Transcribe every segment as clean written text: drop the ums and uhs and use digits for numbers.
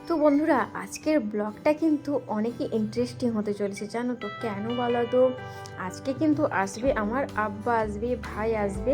তো বন্ধুরা, আজকের ব্লগটা কিন্তু অনেকই ইন্টারেস্টিং হতে চলেছে, জানো তো কেন বলো তো? আজকে কিন্তু আসবে আমার আব্বা, আসবে ভাই আসবে।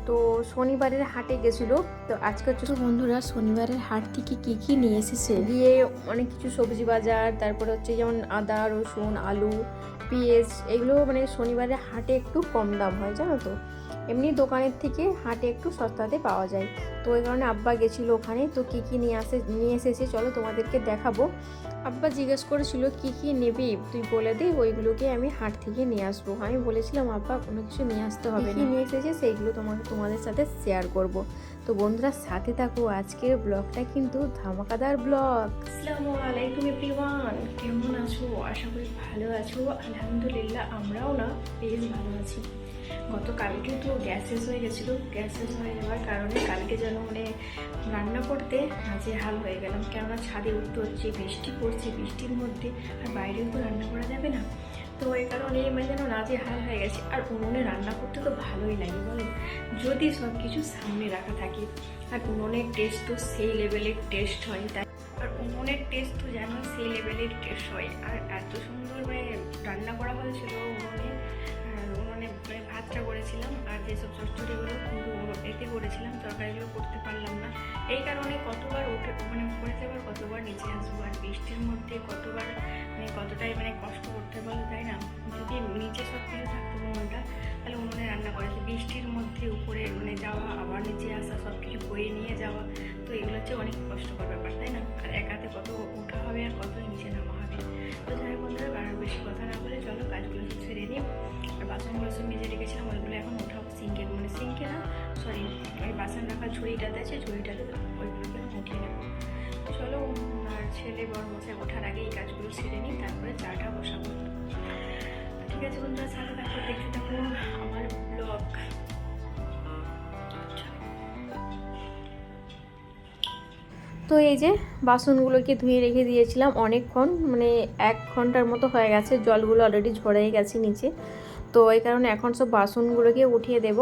তো শনিবারের হাটে গেছিলো। তো আজকে হচ্ছে বন্ধুরা, শনিবারের হাট থেকে কি নিয়ে এসেছে গিয়ে অনেক কিছু সবজি বাজার, তারপরে হচ্ছে যেমন আদা, রসুন, আলু, পেঁয়াজ, এগুলো মানে শনিবারের হাটে একটু কম দাম হয়, জানো তো। এমনি দোকানের থেকে হাটে একটু সস্তাতে পাওয়া যায়। তো ওই কারণে আব্বা গেছিলো ওখানে। তো কী নিয়ে এসেছে চলো তোমাদেরকে দেখাবো। আব্বা জিজ্ঞেস করেছিল কী নিবি, তুই বলে দে, ওইগুলোকে আমি হাট থেকে নিয়ে আসবো। আমি বলেছিলাম আব্বা কোনো কিছু নিয়ে আসতে হবে না, নিয়ে এসেছে সেইগুলো তোমাদের সাথে শেয়ার করব। তো বন্ধুরা সাথে থাকো, আজকের ব্লগটা কিন্তু ধামাকাদার ব্লগ। আসসালামু আলাইকুম এভরিওয়ান, কেমন আছো? আশা করি ভালো আছো। আলহামদুলিল্লাহ আমরাও না বেশ ভালো আছি। গতকালকে তো গ্যাস শেষ হয়ে গেছিলো। গ্যাস শেষ হয়ে যাওয়ার কারণে কালকে যেন মানে রান্না করতে নাজেহাল হয়ে গেলাম, কেননা ছাদে উঠতে হচ্ছে, বৃষ্টি পড়ছে, বৃষ্টির মধ্যে আর বাইরেও তো রান্না করা যাবে না। তো এই কারণে মানে যেন নাজেহাল হয়ে গেছে। আর উনুনে রান্না করতে তো ভালোই লাগে বলো, যদি সব কিছু সামনে রাখা থাকে। আর উনুনের টেস্ট তো সেই লেভেলের টেস্ট হয়, তাই আর উনুনের টেস্ট তো যেন সেই লেভেলের টেস্ট হয়। আর এত সুন্দর মানে রান্না করা হয়েছিল উনুনে। মানে ভাতটা করেছিলাম আর যেসব চচ্চড়িগুলো কিন্তু এতে করেছিলাম, তরকারিগুলো করতে পারলাম না। এই কারণে কতবার উঠে মানে উপরে যাবার, কতবার নিচে আসবো। আর বৃষ্টির মধ্যে কতবার মানে কতটাই মানে কষ্ট করতে পারলো, তাই না? যদি নিচে সব কিছু থাকতো উনুনটা, তাহলে উনুনে রান্না করেছে। বৃষ্টির মধ্যে উপরে মানে যাওয়া, আবার নিচে আসা, সব কিছু বয়ে নিয়ে যাওয়া, তো এগুলো হচ্ছে অনেক কষ্টকর ব্যাপার, তাই না? আর একাতে কত ওঠা হবে আর কত নিচে নামা হবে। তো যাই বন্ধুরা, আর বেশি কথা না বলে চলো কাজগুলো সব সেরে নিই। আর বাসনগুলো সব মেজে রেখেছিলাম, ওইগুলো এখন ওঠাও। সিঙ্কে না, সরি, ওই বাসন রাখার ঝুড়িটাতে আছে, ঝুড়িটাতে ওইগুলোকে উঠিয়ে নেবো। চলো, আর ছেলে বড় মশাই ওঠার আগে এই কাজগুলো সেরে নিই, তারপরে চাটা বসাবো। ঠিক আছে বন্ধুরা, সাথে থাকো, দেখতে থাকো আমার ব্লগ। তো এই যে বাসনগুলোকে ধুয়ে রেখে দিয়েছিলাম অনেকক্ষণ, মানে 1 ঘন্টার মতো হয়ে গেছে, জলগুলো অলরেডি ঝরে গেছে নিচে। তো এই কারণে এখন সব বাসনগুলোকে উঠিয়ে দেব।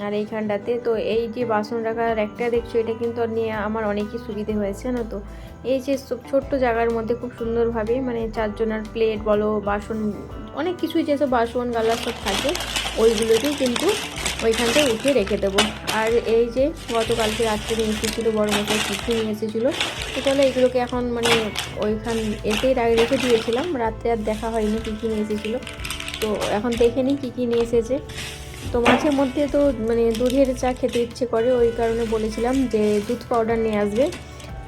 আর এইখানটাতে তো এই যে বাসন রাখার একটা দেখছো, এটা কিন্তু নিয়ে আমার অনেকই সুবিধে হয়েছে না। তো এই যে সব ছোট্ট জায়গার মধ্যে খুব সুন্দরভাবে মানে 4 জনের প্লেট বলো, বাসন, অনেক কিছুই যেসব বাসন গালা সব থাকে, ওইগুলোকেই কিন্তু ওইখানটায় উঠিয়ে রেখে দেবো। আর এই যে গতকালকে রাত্রে নিয়ে এসেছিলো বড় মতো টিফিন নিয়ে এসেছিলো। তো তাহলে এগুলোকে এখন মানে ওইখান এতেই রেখে দিয়েছিলাম, রাত্রে আর দেখা হয়নি কী নিয়ে এসেছিলো। তো এখন দেখে নিই কী নিয়ে এসেছে। তো মাঝে মধ্যে তো মানে দুধের চা খেতে ইচ্ছে করে, ওই কারণে বলেছিলাম যে দুধ পাউডার নিয়ে আসবে।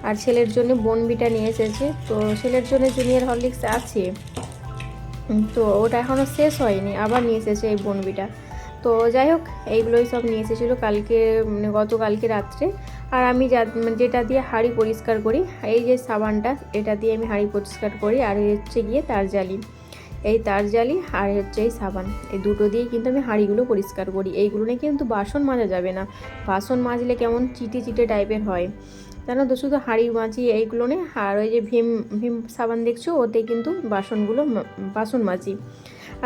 আর ছেলের জন্য বোনবিটা নিয়ে এসেছে। তো ছেলের জন্য জুনিয়র হরলিক্স আছে, তো ওটা এখনও শেষ হয়নি, আবার নিয়ে এসেছে এই বোনবিটা। তো যাই হোক, এইগুলোই সব নিয়ে এসেছিলো কালকে মানে গতকালকে রাত্রে। আর আমি যেটা দিয়ে হাঁড়ি পরিষ্কার করি, এই যে সাবানটা, এটা দিয়ে আমি হাঁড়ি পরিষ্কার করি। আর হচ্ছে গিয়ে তার জালি, এই তার জালি আর হচ্ছে এই সাবান, এই দুটো দিয়েই কিন্তু আমি হাঁড়িগুলো পরিষ্কার করি। এইগুলো নিয়ে কিন্তু বাসন মাজা যাবে না, বাসন মাজলে কেমন চিটে চিটে টাইপের হয়, জানো তো। শুধু হাঁড়ি মাজি এইগুলো নিয়ে। আর ওই যে ভীম সাবান দেখছো, ওতে কিন্তু বাসন মাজি।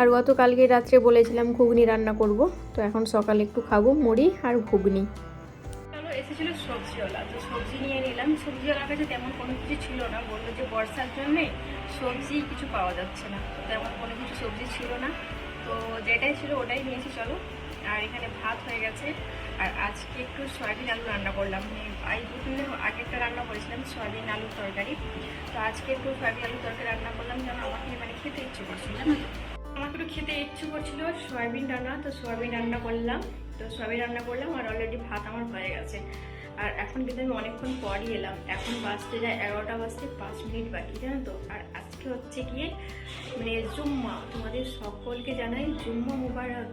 আর গতকালকে রাত্রে বলেছিলাম ঘুগনি রান্না করব, তো এখন সকালে একটু খাবো মুড়ি আর ঘুগনি। চলো, এসেছিলো সবজিওয়ালা, তো সবজি নিয়ে নিলাম। সবজিওয়ালার কাছে তেমন কোনো কিছু ছিল না, বললো যে বর্ষার জন্যে সবজি কিছু পাওয়া যাচ্ছে না, তো তেমন কোনো কিছু সবজি ছিল না। তো যেটাই ছিল ওটাই নিয়েছি, চলো। আর এখানে ভাত হয়ে গেছে। আর আজকে একটু সয়াবিন আলু রান্না করলাম। এই 2-3 দিন আগে একটা রান্না করেছিলাম সয়াবিন আলুর তরকারি। তো আজকে একটু সয়াবিন আলুর তরকারি রান্না করলাম, যেন আমাকে মানে খেতে ইচ্ছে করছিল, জানো তো। আমাকে একটু খেতে ইচ্ছে করছিল সয়াবিন রান্না, তো সয়াবিন রান্না করলাম। তো সয়াবিন রান্না করলাম, আর অলরেডি ভাত আমার হয়ে গেছে। আর এখন কিন্তু আমি অনেকক্ষণ পরই এলাম, এখন বাজতে যায় 11টা বাজতে 5 মিনিট বাকি, জানো তো। আর আজকে হচ্ছে গিয়ে মানে জুম্মা, তোমাদের সকলকে জানাই জুম্মা মুবারক।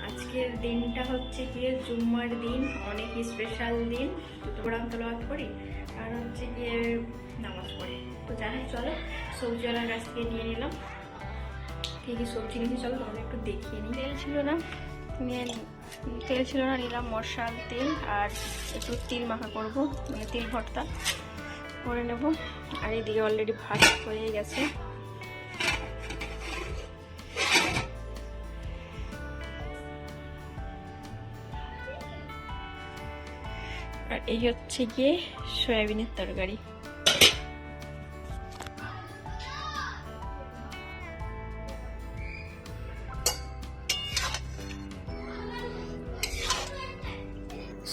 আজকের দিনটা হচ্ছে গিয়ে জুম্মার দিন, অনেক স্পেশাল দিন। কোরআন তেলাওয়াত করি আর হচ্ছে গিয়ে নামাজ পড়ি। তো জানাই, চলো সবজিওয়ালার কাছ থেকে নিয়ে নিলাম। কী কী সবজি নিয়েছি চলো তোমাদের একটু দেখিয়ে নিই। তেল ছিল না, নিলাম মশাল তেল। আর একটু তিল মাখা করবো, মানে তিল ভর্তা করে নেব। আর এদিকে অলরেডি ভাত হয়ে গেছে। আর এই হচ্ছে গিয়ে সয়াবিনের তরকারি।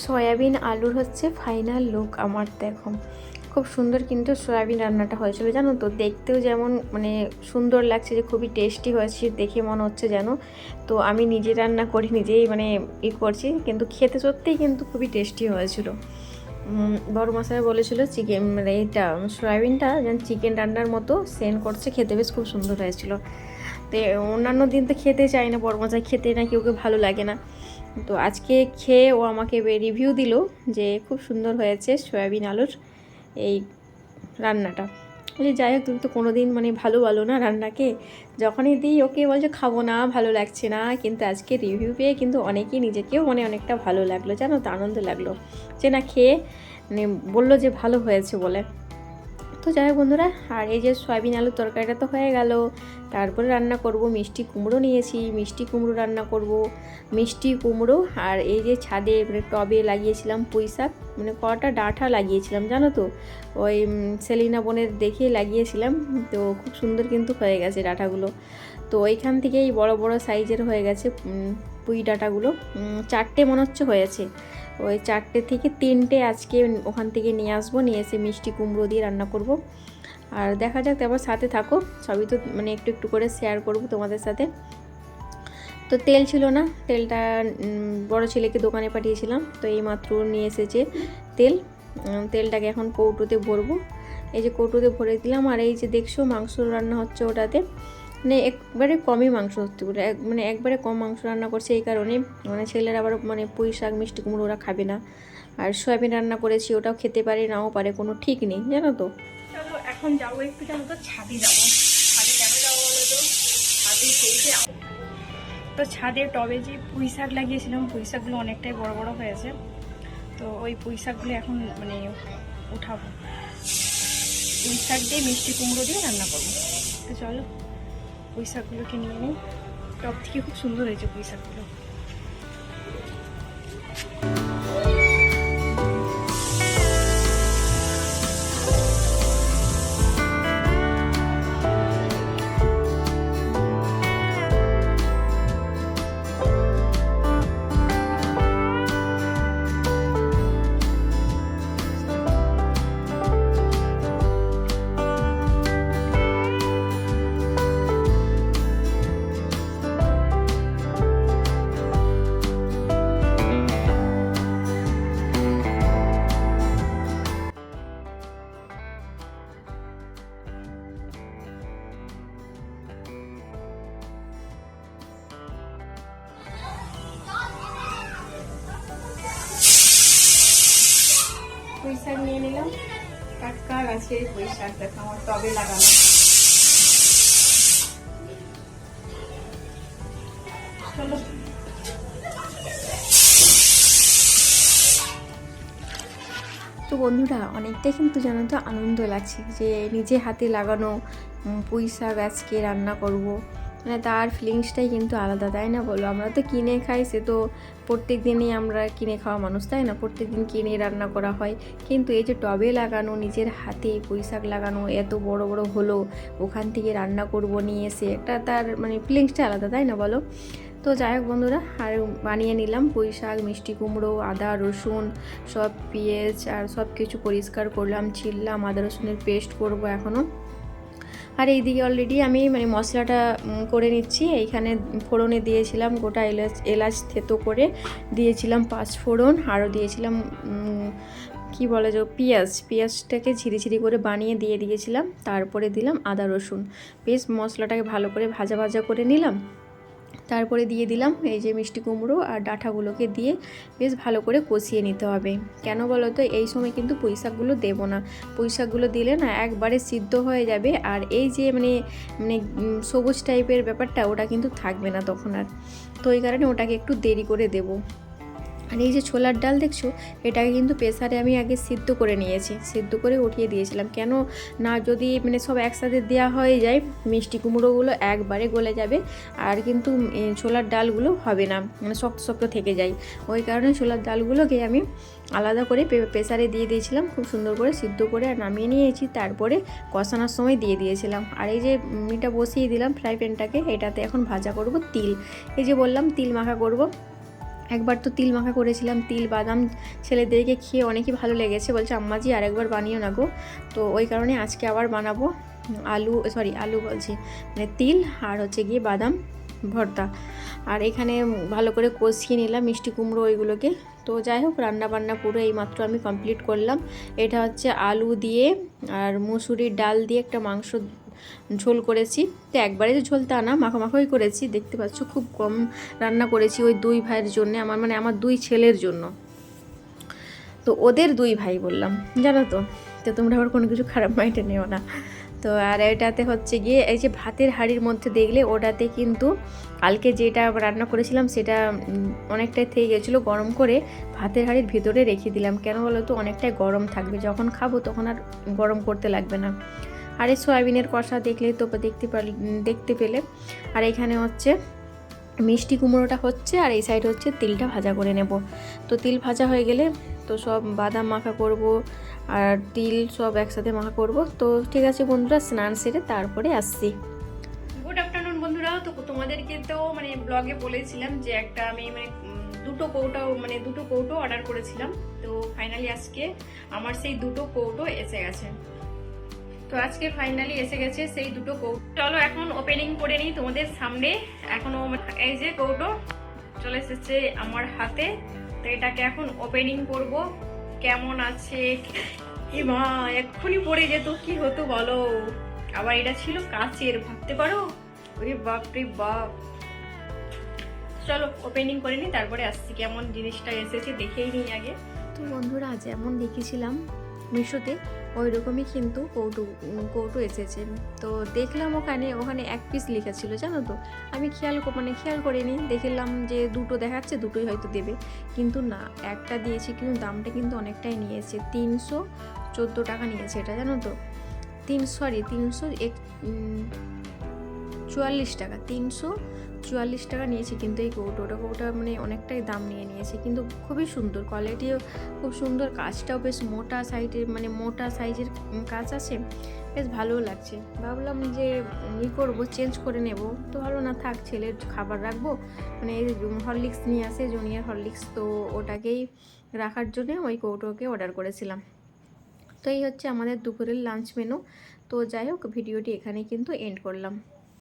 সয়াবিন আলুর হচ্ছে ফাইনাল লুক আমার। দেখো খুব সুন্দর কিন্তু সয়াবিন রান্নাটা হয়েছিল জানো তো, দেখতেও যেমন মানে সুন্দর লাগছে, যে খুবই টেস্টি হয়েছে দেখে মনে হচ্ছে যেন। তো আমি নিজে রান্না করি, নিজেই মানে করছি, কিন্তু খেতে সত্যিই কিন্তু খুবই টেস্টি হয়েছিল। বড় মশাই বলেছিল চিকেন মানে এইটা সয়াবিনটা যেন চিকেন রান্নার মতো সেন্ড করছে, খেতে বেশ খুব সুন্দর হয়েছিল। তো অন্যান্য দিন তো খেতে চাই না, বড় মশাই খেতে না কেউকে ভালো লাগে না, তো আজকে খেয়ে ও আমাকে রিভিউ দিল যে খুব সুন্দর হয়েছে সয়াবিন আলুর এই রান্নাটা। বলি যাই হোক, তুমি তো কোনো দিন মানে ভালো বলো না রান্নাকে, যখনই দিই ওকে বলছে খাবো না, ভালো লাগছে না, কিন্তু আজকে রিভিউ পেয়ে কিন্তু অনেকেই নিজেকেও মানে অনেকটা ভালো লাগলো জানো তো, আনন্দ লাগলো যে না খেয়ে মানে বললো যে ভালো হয়েছে বলে। তো যাই হোক বন্ধুরা, আর এই যে সয়াবিন আলুর তরকারিটা তো হয়ে গেল, তারপরে রান্না করব মিষ্টি কুমড়ো নিয়েছি, মিষ্টি কুমড়ো রান্না করব, মিষ্টি কুমড়ো। আর এই যে ছাদে মানে টবে লাগিয়েছিলাম পুঁই শাক, মানে কটা ডাঁটা লাগিয়েছিলাম জানো তো, ওই সেলিনা বোনের দেখে লাগিয়েছিলাম, তো খুব সুন্দর কিন্তু হয়ে গেছে ডাঁটাগুলো। তো ওইখান থেকেই বড় বড় সাইজের হয়ে গেছে পুঁই ডাঁটাগুলো, 4টে মনে হচ্ছে হয়েছে। ওই 4টে থেকে 3টে আজকে ওখান থেকে নিয়ে আসবো, নিয়ে এসে মিষ্টি কুমড়ো দিয়ে রান্না করব। আর দেখা যাক, তারপর সাথে থাকো, সবই তো মানে একটু একটু করে শেয়ার করব তোমাদের সাথে। তো তেল ছিল না, তেলটা বড় ছেলেকে দোকানে পাঠিয়েছিলাম, তো এই মাত্র নিয়ে এসেছে তেল। তেলটাকে এখন কৌটোতে ভরবো, এই যে কৌটোতে ভরে দিলাম। আর এই যে দেখছো মাংস রান্না হচ্ছে ওটাতে, মানে একবারে কমই মাংস হচ্ছে, মানে একবারে কম মাংস রান্না করছে, এই কারণে মানে ছেলের আবার মানে পুঁই শাক মিষ্টি কুমড়ো ওরা খাবে না। আর সয়াবিন রান্না করেছি, ওটাও খেতে পারে নাও পারে, কোনো ঠিক নেই জানো তো। চলো এখন যাবো একটু জানো তো, ছাদে যাবো। ছাদে কেন যাবো বলো তো, ছাদে খেয়েছে তো, ছাদে টবে যে পুঁই শাক লাগিয়েছিলাম, পুঁই শাকগুলো অনেকটাই বড় বড় হয়েছে, তো ওই পুঁই শাকগুলো এখন মানে উঠাবো, পুঁই শাক দিয়ে মিষ্টি কুমড়ো দিয়ে রান্না করবো। তো চলো পুঁই শাকগুলোকে নিয়ে নিই, টব থেকে খুব সুন্দর হয়েছে পুঁই শাকগুলো। পুঁই শাক নিয়ে নিলাম, টাটকা গাছের পুঁই শাক, দেখো আমার টবে লাগানো। চলো তো বন্ধুরা, অনেকটাই কিন্তু জানো তো আনন্দ লাগছে যে নিজে হাতে লাগানো পুঁই শাক আজকে রান্না করব, মানে তার ফিলিংসটাই কিন্তু আলাদা, তাই না বলো? আমরা তো কিনে খাই, সে তো প্রত্যেক দিনই আমরা কিনে খাওয়া মানুষ, তাই না? প্রত্যেক দিন কিনে রান্না করা হয়, কিন্তু এই যে টবে লাগানো নিজের হাতে পুঁই শাক লাগানো, এত বড় বড় হলো, ওখান থেকে রান্না করব নিয়ে এসে, একটা তার মানে ফিলিংসটা আলাদা, তাই না বলো? তো যাই হোক বন্ধুরা, আর বানিয়ে নিলাম পুঁই শাক, মিষ্টি কুমড়ো, আদা রসুন সব, পেঁয়াজ আর সব কিছু পরিষ্কার করলাম, ছিললাম, আদা রসুনের পেস্ট করব এখনও। আর এইদিকে অলরেডি আমি মানে মশলাটা করে নিচ্ছি। এইখানে ফোড়নে দিয়েছিলাম গোটা এলাচ থেতো করে দিয়েছিলাম 5 ফোড়ন, আরও দিয়েছিলাম কি বলে যে পেঁয়াজটাকে ঝিরিঝিরি করে বানিয়ে দিয়ে দিয়েছিলাম, তারপরে দিলাম আদা রসুন, বেশ মশলাটাকে ভালো করে ভাজা ভাজা করে নিলাম। তারপরে দিয়ে দিলাম এই যে মিষ্টি কুমড়ো আর ডাঁটাগুলোকে দিয়ে বেশ ভালো করে কষিয়ে নিতে হবে। কেন বলো তো, এই সময় কিন্তু পুঁই শাকগুলো দেবো না, পুঁই শাকগুলো দিলে না একবারে সিদ্ধ হয়ে যাবে, আর এই যে মানে মানে সবুজ টাইপের ব্যাপারটা ওটা কিন্তু থাকবে না তখন আর, তো এই কারণে ওটাকে একটু দেরি করে দেবো। আর এই যে ছোলার ডাল দেখছো, এটাকে কিন্তু প্রেসারে আমি আগে সিদ্ধ করে নিয়েছি, সিদ্ধ করে উঠিয়ে দিয়েছিলাম, কেন না যদি মানে সব একসাথে দেওয়া হয়ে যায় মিষ্টি কুমড়োগুলো একবারে গলে যাবে, আর কিন্তু ছোলার ডালগুলো হবে না, মানে শক্ত শক্ত থেকে যায়, ওই কারণে ছোলার ডালগুলোকে আমি আলাদা করে প্রেসারে দিয়ে দিয়েছিলাম, খুব সুন্দর করে সিদ্ধ করে আর নামিয়ে নিয়েছি, তারপরে কষানোর সময় দিয়ে দিয়েছিলাম। আর এই যে এটা বসিয়ে দিলাম ফ্রাই প্যানটাকে, এটাতে এখন ভাজা করব তিল, এই যে বললাম তিল মাখা করব। একবার তো তিল মাখা করেছিলাম, তিল বাদাম ছেলেদেরকে খেয়ে অনেকই ভালো লেগেছে, বলছে আম্মাজি আরেকবার বানিও না গো। তো ওই কারণে আজকে আবার বানাবো আলু বলছি, মানে তিল আর হচ্ছে গিয়ে বাদাম ভর্তা। আর এখানে ভালো করে কষিয়ে নিলাম মিষ্টি কুমড়ো ওইগুলোকে। তো যাই হোক, রান্নাবান্না পুরো এইমাত্র আমি কমপ্লিট করলাম। এটা হচ্ছে আলু দিয়ে আর মুসুরির ডাল দিয়ে একটা মাংস ঝোল করেছি। তো একবারে যে ঝোলটা না, মাখামাখাই করেছি, দেখতে পাচ্ছ খুব কম রান্না করেছি ওই 2 ভাইয়ের জন্য, আমার 2 ছেলের জন্য। তো ওদের 2 ভাই বললাম, জানো তো, তো তোমরা আবার কোনো কিছু খারাপ মাইন্ডে নিও না। তো আর এটাতে হচ্ছে গিয়ে এই যে ভাতের হাঁড়ির মধ্যে দেখলে ওটাতে কিন্তু কালকে যেটা রান্না করেছিলাম সেটা অনেকটাই থেকে গেছিলো, গরম করে ভাতের হাঁড়ির ভিতরে রেখে দিলাম। কেন বলো তো, অনেকটাই গরম থাকবে, যখন খাবো তখন আর গরম করতে লাগবে না। আর এই সয়াবিনের কষা দেখলেই তো দেখতে পেলে। আর এখানে হচ্ছে মিষ্টি কুমড়োটা হচ্ছে, আর এই সাইড হচ্ছে তিলটা ভাজা করে নেব। তো তিল ভাজা হয়ে গেলে তো সব বাদাম মাখা করব আর তিল সব একসাথে মাখা করব। তো ঠিক আছে বন্ধুরা, স্নান সেরে তারপরে আসছি। গুড আফটারনুন বন্ধুরা। তো তোমাদেরকে তো মানে ব্লগে বলেছিলাম যে একটা আমি মানে দুটো কৌটো অর্ডার করেছিলাম। তো ফাইনালি আজকে আমার সেই দুটো কৌটো এসে গেছে। তো আজকে ফাইনালি এসে গেছে সেই দুটো কৌটো। চলো এখন ওপেনিং করে নিই তোমাদের সামনে। এখনো এই যে কৌটো চলে এসেছে আমার হাতে, তো এটাকে এখন ওপেনিং করব। কেমন আছে, কি মা এক্ষুনি পড়ে যেত কি হতো বলো। আবার এটা ছিল কাচের, ভাবতে পারো, ওরে বাপ রে বাপ। চলো ওপেনিং করে নিই, তারপরে আসছি কেমন জিনিসটা এসেছে দেখেই নিই আগে। তো বন্ধুরা, যেমন দেখেছিলাম মিশোতে ওই রকমই কিন্তু কৌটো এসেছে। তো দেখলাম ওখানে 1 পিস লেখা ছিল, জানো তো। আমি খেয়াল করিনি, দেখলাম যে দুটো দেখাচ্ছে, দুটোই হয়তো দেবে, কিন্তু না, একটা দিয়েছে, কিন্তু দামটা কিন্তু অনেকটাই নিয়েছে, 314 টাকা নিয়েছে এটা, জানো তো। 344 টাকা, 344 টাকা নিয়েছে কিন্তু এই কৌটোটা মানে অনেকটাই দাম নিয়েছে, কিন্তু খুবই সুন্দর, কোয়ালিটিও খুব সুন্দর, কাজটাও বেশ মোটা সাইজের কাজ আছে, বেশ ভালোও লাগছে। ভাবলাম যে করবো, চেঞ্জ করে নেব, তো ভালো না থাক, ছেলের খাবার রাখবো, মানে হরলিক্স নিয়ে আসে, জুনিয়র হরলিক্স, তো ওটাকেই রাখার জন্য ওই কৌটোকে অর্ডার করেছিলাম। তো এই হচ্ছে আমাদের দুপুরের লাঞ্চ মেনু। তো যাই হোক, ভিডিওটি এখানেই কিন্তু এন্ড করলাম।